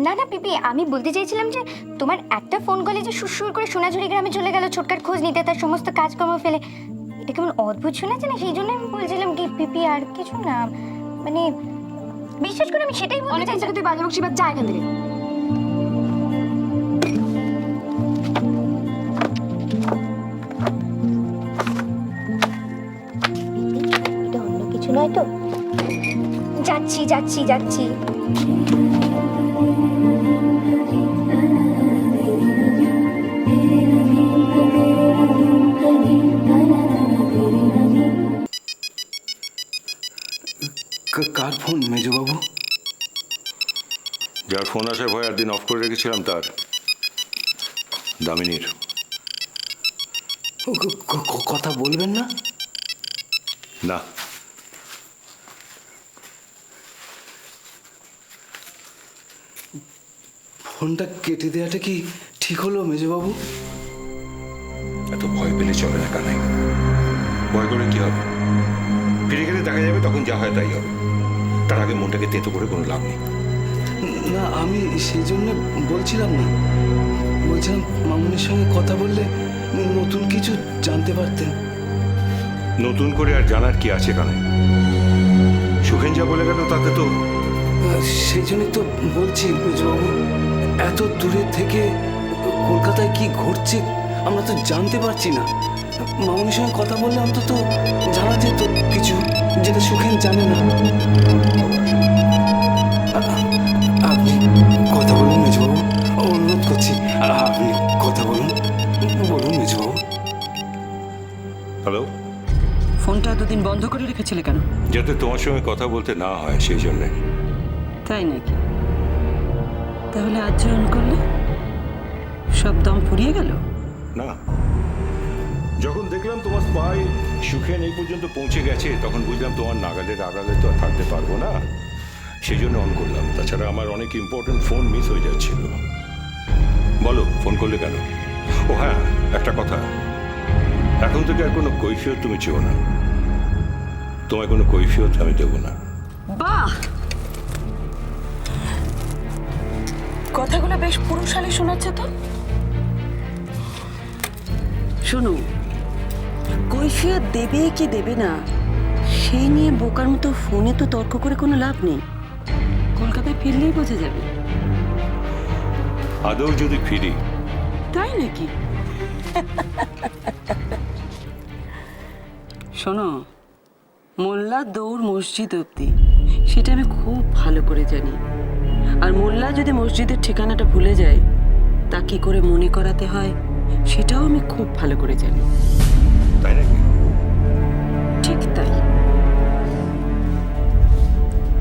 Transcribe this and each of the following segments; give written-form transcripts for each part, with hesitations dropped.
না না পিপি, আমি বলতে চাইছিলাম যে তোমার একটা ফোন কলে যে সুর করে সোনাঝুরি গ্রামে চলে গেল ছোটকার খোঁজ নিতে, তার সমস্ত কাজকর্ম ফেলে। এটা কেমন অদ্ভুত শোনাচ্ছে না, সেই জন্য আমি বলছিলাম কি পিপি, আর কিছু না। মানে বিশেষ করে আমি সেটাই বলতে চাইছিলাম। তুই বাজে বকশি, যা এখান থেকে। এটা অন্য কিছু নয় তো? যাচ্ছি যাচ্ছি যাচ্ছি। কার ফোন মেজবাবু? যার ফোন আসার ভয় একদিন অফ করে রেখেছিলাম, তার। দামিনীর। কথা বলবেন না? না। ফোনটা কেটে দেওয়াটা কি ঠিক হলো মেজবাবু? এত ভয় পেলে চলে না কানাই। ভয় করে কি হবে? ফিরে গেলে দেখা যাবে, তখন যা হয় তাই হবে। তার আগে মনটাকে তেতো করে কোনো লাভ নেই। না, আমি সেই জন্য বলছিলাম না। বলছিলাম মামুনির সঙ্গে কথা বললে নতুন কিছু জানতে পারতেন। নতুন করে আর জানার কি আছে কানাই? সুখেন যা বলে গেল তাতে তো। সেই জন্যই তো বলছি মেজবাবু, এত দূরে থেকে কলকাতায় কি ঘটছে আমরা তো জানতে পারছি না। মামুনির সঙ্গে কথা বললে অন্তত জানা যেত কিছু, যেটা সুখেন জানে না। আপনি কথা বলুন মেজবাবু, অনুরোধ করছি। আপনি কথা বলুন, বলুন মেজবাবু। হ্যালো। ফোনটা এতদিন বন্ধ করে রেখেছিলে কেন? যাতে তোমার সঙ্গে কথা বলতে না হয়, সেই জন্যে। তাই নাকি? তাহলে আজ জয়েন করলে সব দম ফুরিয়ে গেল? না, যখন দেখলাম তোমার স্পাই সুখেন এই পর্যন্ত পৌঁছে গেছে, তখন বুঝলাম তোমার নাগালের আড়ালে তো আর থাকতে পারবো না। সেই জন্য অন করলাম। তাছাড়া আমার অনেক ইম্পর্টেন্ট ফোন মিস হয়ে যাচ্ছিল। বলো, ফোন করলে কেন? ও হ্যাঁ, একটা কথা। এখন থেকে আর কোনো কৈফিয়ত তুমি চেও না। তোমায় কোনো কৈফিয়ত আমি দেবো না। বাহ, কথাগুলো বেশ পুরুষালী শোনাচ্ছে তো। শোনো, কৈফিয়ত দেবে কি দেবে না সেই নিয়ে বোকার মতো ফোনে তো তর্ক করে কোনো লাভ নেই। কলকাতায় ফিরলেই বোঝা যাবে। আদৌ যদি ফিরি। তাই নাকি? শোনো, মোল্লা দৌড় মসজিদ অব্দি, সেটা আমি খুব ভালো করে জানি। আর মোল্লা যদি মসজিদের ঠিকানাটা ভুলে যায়, তা কি করে মনে করাতে হয় সেটাও আমি খুব ভালো করে জানি। তাই নাকি? ঠিক তাই।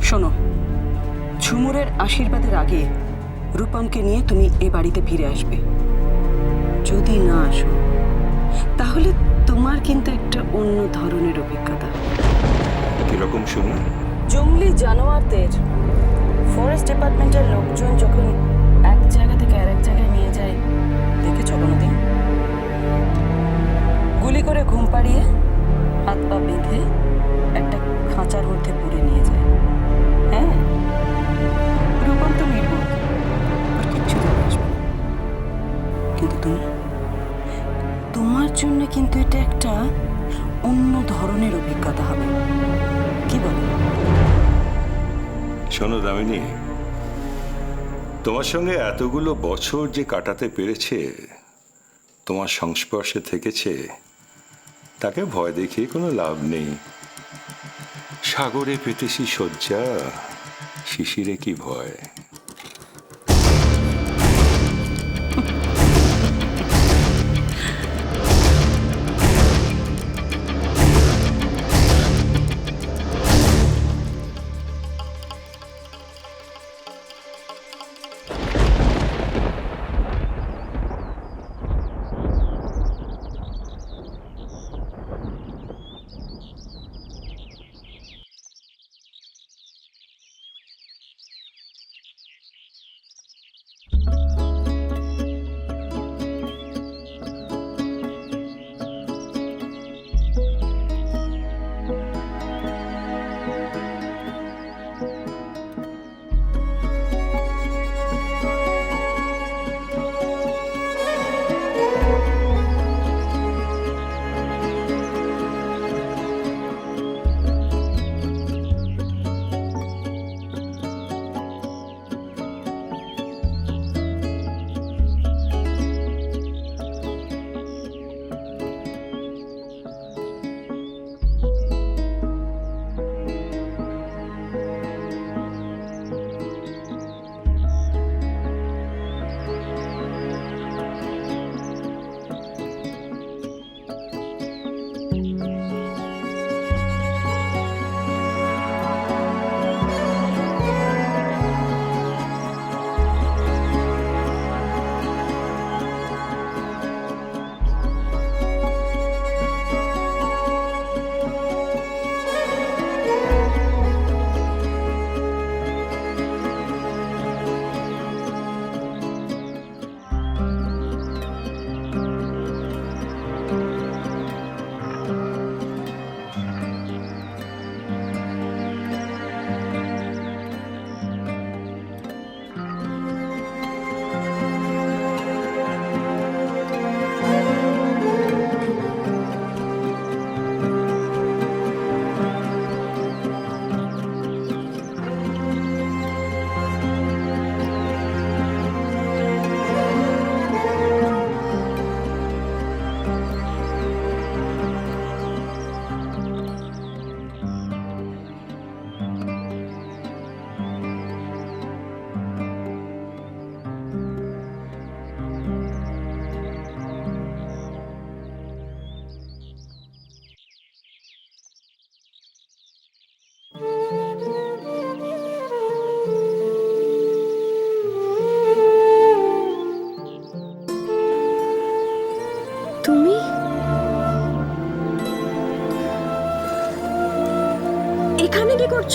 শোনো, ঝুমুরের আশীর্বাদের আগে রূপমকে নিয়ে তুমি এ বাড়িতে ফিরে আসবে। যদি না আসো, তাহলে তোমার কিন্তু একটা অন্য ধরনের অভিজ্ঞতা হবে। কিরকম শুনুন? জঙ্গলি জানোয়ারদের ফরেস্ট ডিপার্টমেন্টের লোকজন যখন এক জায়গা থেকে আরেক জায়গায় নিয়ে যায়, দেখেছো কোনোদিন? গুলি করে ঘুম পাড়িয়ে হাত পা বেঁধে একটা খাঁচার মধ্যে পুরে নিয়ে যায়। হ্যাঁ, রূপম তো নির্বোধ, আর কিচ্ছু জানে আসবে না। কিন্তু তুমি, তোমার জন্য কিন্তু এটা একটা অন্য ধরনের অভিজ্ঞতা হবে। কি বলো? শোনো দামিনী, তোমার সঙ্গে এতগুলো বছর যে কাটাতে পেরেছে, তোমার সংস্পর্শে থেকেছে, তাকে ভয় দেখিয়ে কোনো লাভ নেই। সাগরে পেতেছি শয্যা, শিশিরে কি ভয়।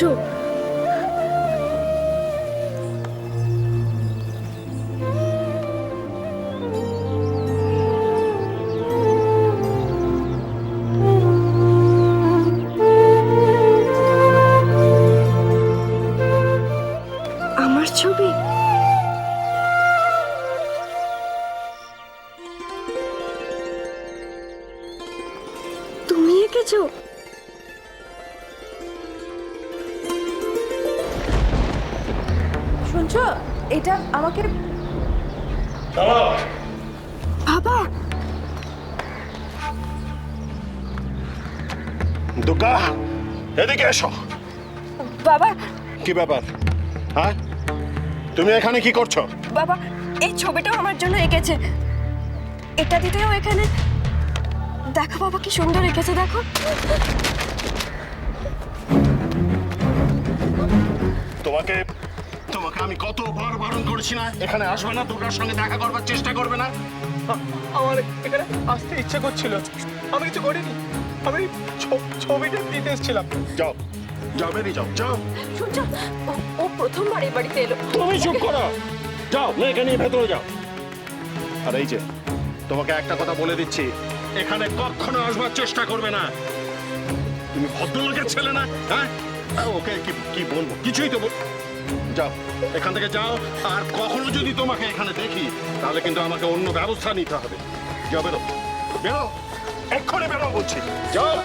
করছো? আমার ছবি? তুমি এঁকেছো? শুনছো, এটা আমাকে বাবা। দুর্গা, এদিকে এসো। বাবা, কি ব্যাপার? হ্যাঁ, তুমি এখানে কি করছো? বাবা, এই ছবিটাও আমার জন্য এঁকেছে। এটা দিতেও এখানে দেখো বাবা, কি সুন্দর এঁকেছে দেখো। তোমাকে তোমাকে আমি কতবার বারণ করেছি না এখানে আসবে না, দুর্গার সঙ্গে দেখা করবার চেষ্টা করবে না। আমার এখানে আসতে ইচ্ছে করছিল, আমি কিছু করিনি, আমি ছবিটা দিতে এসেছিলাম। যাও যাও, বেরিয়ে যাও, যাও। শুনছো, ও প্রথমবার এই বাড়িতে এলো। তুমি চুপ করো, যাও মেয়েকে নিয়ে ভেতরে যাও। আর এই যে তোমাকে একটা কথা বলে দিচ্ছি, এখানে কখনো আসবার চেষ্টা করবে না। তুমি ভদ্রলোকের ছেলে না? হ্যাঁ, ওকে কি কি বলবো, কিছুই তো যাও, এখান থেকে যাও। আর কখনো যদি তোমাকে এখানে দেখি তাহলে কিন্তু আমাকে অন্য ব্যবস্থা নিতে হবে। যাও, বেরো বেরো, এক্ষুনি বেরো বলছি, যাও।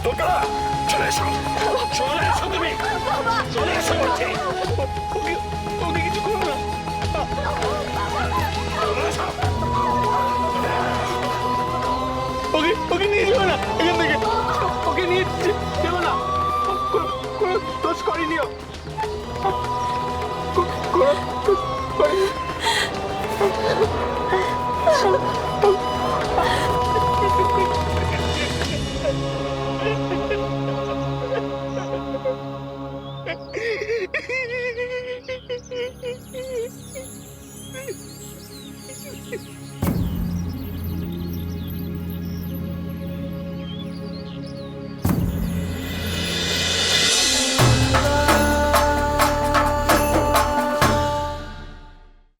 দুর্গা, চলে এসো, চলে এসো, তুমি চলে এসো বলছি। ওকে কিছু করো না। চলে এসো। ওকে নিয়ে যাবে না এখান থেকে, ওকে নিয়ে যাবে না। কোনো দোষ করিনি ও। কোনো দোষ করিনি।